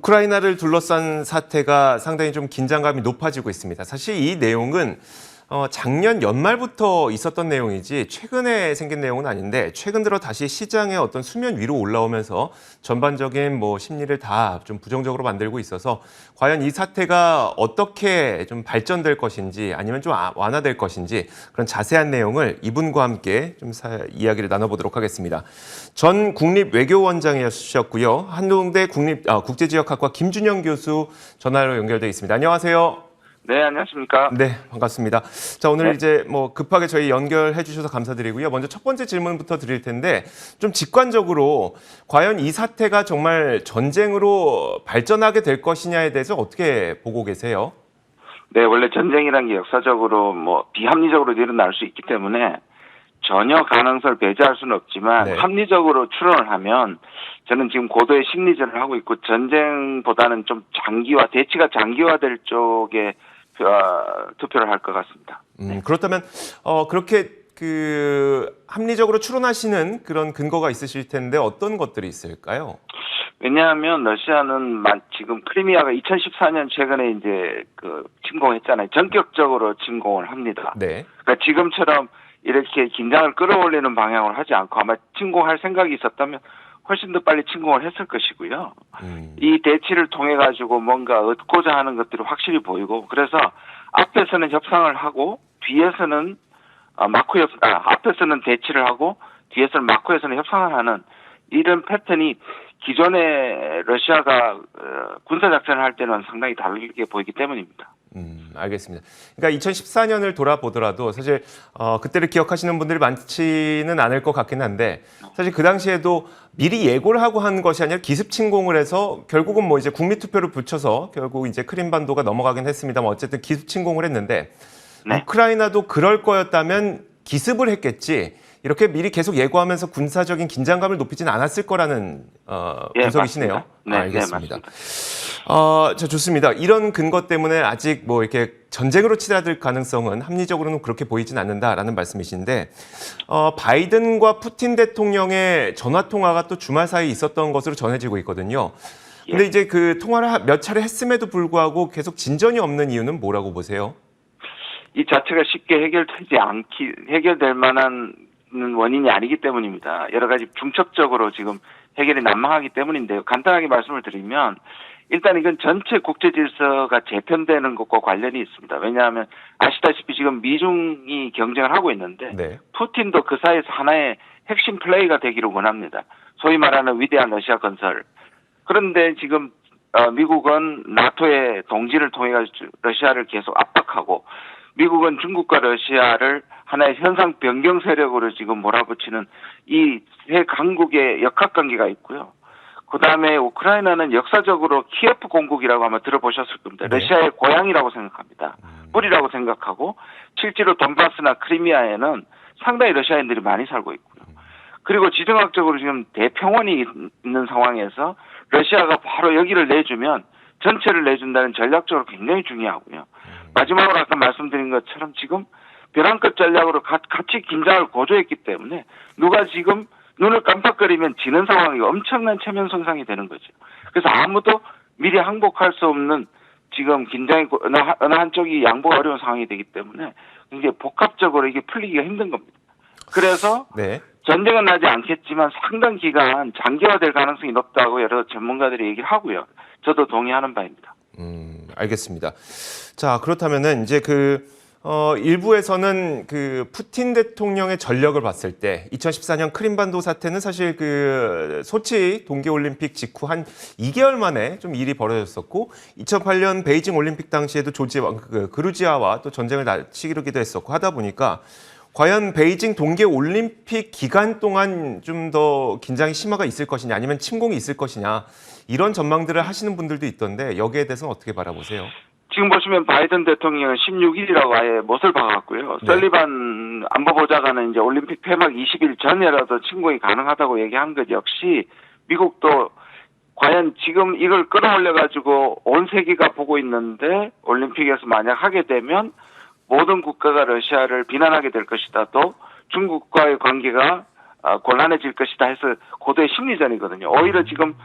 우크라이나를 둘러싼 사태가 상당히 좀 긴장감이 높아지고 있습니다. 사실 이 내용은 작년 연말부터 있었던 내용이지 최근에 생긴 내용은 아닌데 최근 들어 다시 시장의 어떤 수면 위로 올라오면서 전반적인 심리를 다 좀 부정적으로 만들고 있어서 과연 이 사태가 어떻게 좀 발전될 것인지 아니면 좀 완화될 것인지 그런 자세한 내용을 이분과 함께 좀 이야기를 나눠보도록 하겠습니다. 전 국립외교원장이셨고요. 한동대 국제지역학과 김준영 교수 전화로 연결돼 있습니다. 안녕하세요. 네, 안녕하십니까. 네, 반갑습니다. 자, 오늘 네. 이제 급하게 저희 연결해 주셔서 감사드리고요. 먼저 첫 번째 질문부터 드릴 텐데 좀 직관적으로 과연 이 사태가 정말 전쟁으로 발전하게 될 것이냐에 대해서 어떻게 보고 계세요? 네, 원래 전쟁이라는 게 역사적으로 비합리적으로 일어날 수 있기 때문에 전혀 가능성을 배제할 수는 없지만 네. 합리적으로 추론을 하면 저는 지금 고도의 심리전을 하고 있고 전쟁보다는 좀 대치가 장기화될 쪽에 투표를 할 것 같습니다. 그렇다면 그렇게 합리적으로 추론하시는 그런 근거가 있으실 텐데 어떤 것들이 있을까요? 왜냐하면 러시아는 지금 크리미아가 2014년 최근에 이제 침공했잖아요. 전격적으로 침공을 합니다. 네. 그러니까 지금처럼 이렇게 긴장을 끌어올리는 방향으로 하지 않고 아마 침공할 생각이 있었다면 훨씬 더 빨리 침공을 했을 것이고요. 이 대치를 통해 가지고 뭔가 얻고자 하는 것들이 확실히 보이고 그래서 앞에서는 협상을 하고 뒤에서는 앞에서는 대치를 하고 뒤에서는 마크에서는 협상을 하는 이런 패턴이 기존에 러시아가 군사작전을 할 때는 상당히 다르게 보이기 때문입니다. 알겠습니다. 그러니까 2014년을 돌아보더라도 사실 그때를 기억하시는 분들이 많지는 않을 것 같긴 한데 사실 그 당시에도 미리 예고를 하고 한 것이 아니라 기습 침공을 해서 결국은 이제 국민투표를 붙여서 결국 이제 크림반도가 넘어가긴 했습니다만 어쨌든 기습 침공을 했는데 네. 우크라이나도 그럴 거였다면 기습을 했겠지 이렇게 미리 계속 예고하면서 군사적인 긴장감을 높이진 않았을 거라는 분석이시네요. 네, 알겠습니다. 네, 맞습니다. 자, 좋습니다. 이런 근거 때문에 아직 이렇게 전쟁으로 치닫을 가능성은 합리적으로는 그렇게 보이진 않는다라는 말씀이신데 바이든과 푸틴 대통령의 전화 통화가 또 주말 사이에 있었던 것으로 전해지고 있거든요. 근데 이제 그 통화를 몇 차례 했음에도 불구하고 계속 진전이 없는 이유는 뭐라고 보세요? 이 자체가 쉽게 해결될 만한 원인이 아니기 때문입니다. 여러 가지 중첩적으로 지금 해결이 난망하기 때문인데요. 간단하게 말씀을 드리면 일단 이건 전체 국제 질서가 재편되는 것과 관련이 있습니다. 왜냐하면 아시다시피 지금 미중이 경쟁을 하고 있는데 네. 푸틴도 그 사이에서 하나의 핵심 플레이가 되기를 원합니다. 소위 말하는 위대한 러시아 건설. 그런데 지금 미국은 나토의 동지를 통해 러시아를 계속 압박하고 미국은 중국과 러시아를 하나의 현상 변경 세력으로 지금 몰아붙이는 이 세 강국의 역학관계가 있고요. 그다음에 우크라이나는 역사적으로 키예프 공국이라고 아마 들어보셨을 겁니다. 네. 러시아의 고향이라고 생각합니다. 뿌리라고 생각하고 실제로 돈바스나 크리미아에는 상당히 러시아인들이 많이 살고 있고요. 그리고 지정학적으로 지금 대평원이 있는 상황에서 러시아가 바로 여기를 내주면 전체를 내준다는 전략적으로 굉장히 중요하고요. 마지막으로 아까 말씀드린 것처럼 지금 벼랑끝 전략으로 같이 긴장을 고조했기 때문에 누가 지금 눈을 깜빡거리면 지는 상황이 엄청난 체면 손상이 되는 거죠. 그래서 아무도 미리 항복할 수 없는 지금 긴장이 어느 한쪽이 양보가 어려운 상황이 되기 때문에 굉장히 복합적으로 이게 풀리기가 힘든 겁니다. 그래서 네. 전쟁은 나지 않겠지만 상당 기간 장기화될 가능성이 높다고 여러 전문가들이 얘기를 하고요. 저도 동의하는 바입니다. 알겠습니다. 자, 그렇다면은 이제 일부에서는 푸틴 대통령의 전력을 봤을 때 2014년 크림반도 사태는 사실 소치 동계올림픽 직후 한 2개월 만에 좀 일이 벌어졌었고 2008년 베이징 올림픽 당시에도 그루지아와 또 전쟁을 치르기도 했었고 하다 보니까 과연 베이징 동계올림픽 기간 동안 좀 더 긴장이 심화가 있을 것이냐 아니면 침공이 있을 것이냐 이런 전망들을 하시는 분들도 있던데 여기에 대해서는 어떻게 바라보세요? 지금 보시면 바이든 대통령은 16일이라고 아예 못을 박았고요. 네. 설리반 안보보좌관은 이제 올림픽 폐막 20일 전에라도 침공이 가능하다고 얘기한 것 역시 미국도 과연 지금 이걸 끌어올려가지고 온 세계가 보고 있는데 올림픽에서 만약 하게 되면 모든 국가가 러시아를 비난하게 될 것이다. 또 중국과의 관계가 곤란해질 것이다 해서 고도의 심리전이거든요. 오히려 지금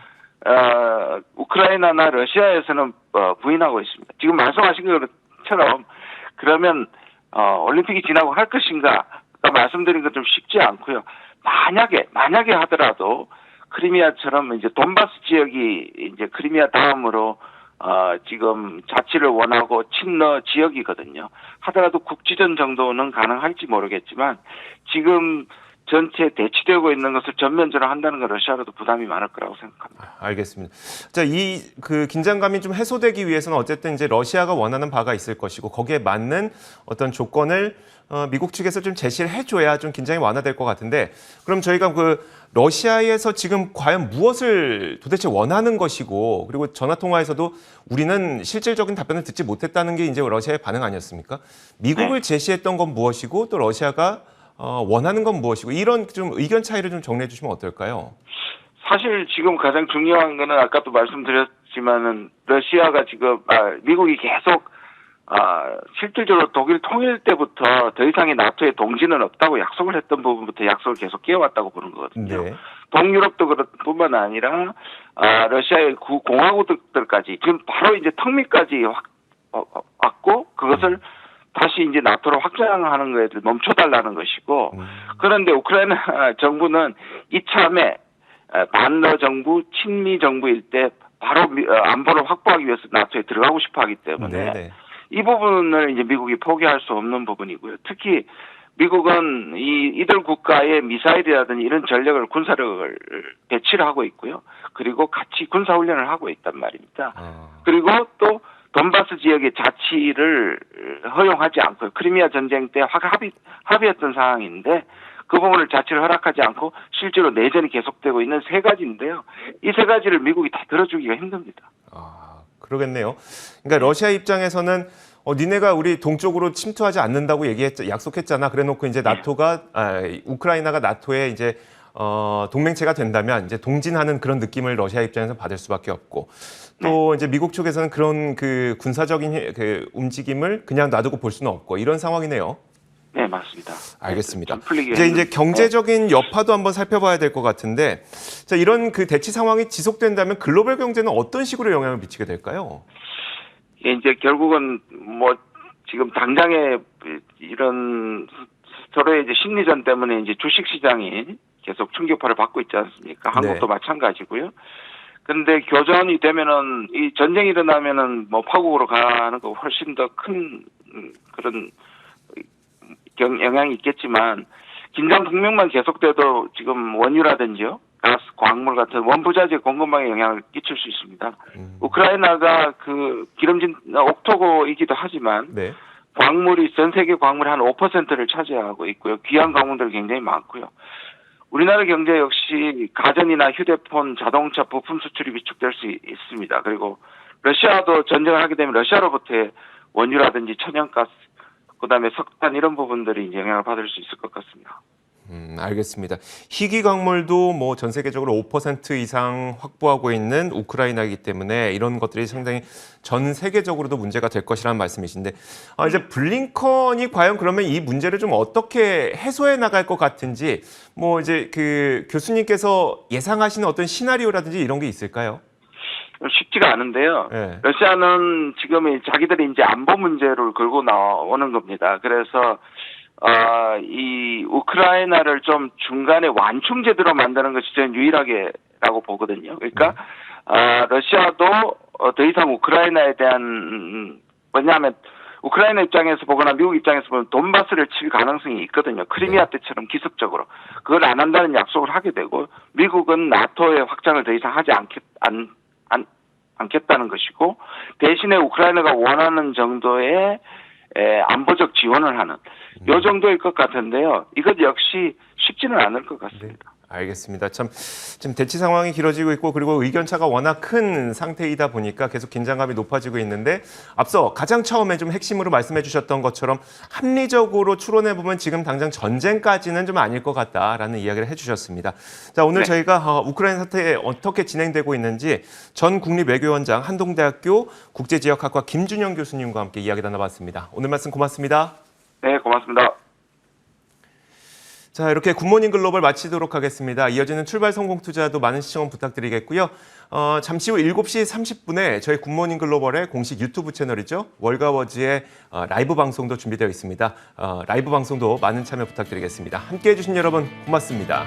우크라이나나 러시아에서는 부인하고 있습니다. 지금 말씀하신 것처럼 그러면 올림픽이 지나고 할 것인가 말씀드린 것 좀 쉽지 않고요. 만약에 하더라도 크리미아처럼 이제 돈바스 지역이 이제 크리미아 다음으로 지금 자치를 원하고 친러 지역이거든요. 하더라도 국지전 정도는 가능할지 모르겠지만 지금 전체 대치되고 있는 것을 전면전을 한다는 건 러시아로도 부담이 많을 거라고 생각합니다. 알겠습니다. 자, 이 그 긴장감이 좀 해소되기 위해서는 어쨌든 이제 러시아가 원하는 바가 있을 것이고 거기에 맞는 어떤 조건을 미국 측에서 좀 제시를 해줘야 좀 긴장이 완화될 것 같은데 그럼 저희가 그 러시아에서 지금 과연 무엇을 도대체 원하는 것이고 그리고 전화 통화에서도 우리는 실질적인 답변을 듣지 못했다는 게 이제 러시아의 반응 아니었습니까? 미국을 제시했던 건 무엇이고 또 러시아가 원하는 건 무엇이고 이런 좀 의견 차이를 좀 정리해 주시면 어떨까요? 사실 지금 가장 중요한 거는 아까도 말씀드렸지만은 러시아가 지금 미국이 계속 실질적으로 독일 통일 때부터 더 이상의 나토의 동지는 없다고 약속을 했던 부분부터 약속을 계속 깨워왔다고 보는 거거든요. 네. 동유럽도 뿐만 아니라 러시아의 공화국들까지 지금 바로 이제 턱 밑까지 왔고 그것을 다시 이제 나토로 확장하는 거에 멈춰달라는 것이고 그런데 우크라이나 정부는 이참에 반러 정부, 친미 정부일 때 바로 안보를 확보하기 위해서 나토에 들어가고 싶어하기 때문에 네네. 이 부분을 이제 미국이 포기할 수 없는 부분이고요. 특히 미국은 이들 국가의 미사일이라든지 이런 전력을 군사력을 배치를 하고 있고요. 그리고 같이 군사훈련을 하고 있단 말입니다. 그리고 또 돈바스 지역의 자치를 허용하지 않고 크리미아 전쟁 때 합의했던 상황인데 그 부분을 자치를 허락하지 않고 실제로 내전이 계속되고 있는 세 가지인데요. 이 세 가지를 미국이 다 들어주기가 힘듭니다. 그러겠네요. 그러니까 러시아 입장에서는 니네가 우리 동쪽으로 침투하지 않는다고 약속했잖아. 그래놓고 이제 나토가 우크라이나가 나토에 이제 동맹체가 된다면 이제 동진하는 그런 느낌을 러시아 입장에서 받을 수밖에 없고 또 이제 미국 쪽에서는 그런 그 군사적인 그 움직임을 그냥 놔두고 볼 수는 없고 이런 상황이네요. 네, 맞습니다. 알겠습니다. 이제 경제적인 여파도 한번 살펴봐야 될 것 같은데, 자, 이런 그 대치 상황이 지속된다면 글로벌 경제는 어떤 식으로 영향을 미치게 될까요? 이제 결국은 뭐 지금 당장에 이런 서로의 이제 심리전 때문에 이제 주식 시장이 계속 충격파를 받고 있지 않습니까? 한국도 마찬가지고요. 근데 교전이 되면은 이 전쟁이 일어나면은 뭐 파국으로 가는 거 훨씬 더 큰 그런 영향이 있겠지만 긴장 국면만 계속돼도 지금 원유라든지요, 가스, 광물 같은 원부자재 공급망에 영향을 끼칠 수 있습니다. 우크라이나가 그 기름진 옥토고이기도 하지만 광물이 전 세계 광물의 한 5%를 차지하고 있고요. 귀한 광물들이 굉장히 많고요. 우리나라 경제 역시 가전이나 휴대폰, 자동차 부품 수출이 위축될 수 있습니다. 그리고 러시아도 전쟁을 하게 되면 러시아로부터의 원유라든지 천연가스, 그다음에 석탄 이런 부분들이 이제 영향을 받을 수 있을 것 같습니다. 알겠습니다. 희귀 광물도 뭐 전 세계적으로 5% 이상 확보하고 있는 우크라이나이기 때문에 이런 것들이 상당히 전 세계적으로도 문제가 될 것이라는 말씀이신데 이제 블링컨이 과연 그러면 이 문제를 좀 어떻게 해소해 나갈 것 같은지 뭐 이제 그 교수님께서 예상하시는 어떤 시나리오라든지 이런 게 있을까요? 쉽지가 않은데요. 네. 러시아는 지금 자기들이 이제 안보 문제를 걸고 나오는 겁니다. 그래서 이 우크라이나를 좀 중간에 완충 제도로 만드는 것이 저는 유일하게라고 보거든요. 그러니까 러시아도 더 이상 우크라이나에 대한 왜냐하면 우크라이나 입장에서 보거나 미국 입장에서 보면 돈바스를 칠 가능성이 있거든요. 크리미아 때처럼 기습적으로 그걸 안 한다는 약속을 하게 되고 미국은 나토의 확장을 더 이상 하지 않겠다는 것이고 대신에 우크라이나가 원하는 정도의 안보적 지원을 하는 요 정도일 것 같은데요. 이것 역시 쉽지는 않을 것 같습니다. 네, 알겠습니다. 참 지금 대치 상황이 길어지고 있고 그리고 의견차가 워낙 큰 상태이다 보니까 계속 긴장감이 높아지고 있는데 앞서 가장 처음에 좀 핵심으로 말씀해 주셨던 것처럼 합리적으로 추론해 보면 지금 당장 전쟁까지는 좀 아닐 것 같다라는 이야기를 해주셨습니다. 자, 오늘 저희가 우크라이나 사태 어떻게 진행되고 있는지 전 국립외교원장 한동대학교 국제지역학과 김준영 교수님과 함께 이야기 나눠봤습니다. 오늘 말씀 고맙습니다. 네, 고맙습니다. 자, 이렇게 굿모닝 글로벌 마치도록 하겠습니다. 이어지는 출발 성공 투자도 많은 시청 부탁드리겠고요. 잠시 후 7시 30분에 저희 굿모닝 글로벌의 공식 유튜브 채널이죠. 월가워즈의 라이브 방송도 준비되어 있습니다. 라이브 방송도 많은 참여 부탁드리겠습니다. 함께해 주신 여러분 고맙습니다.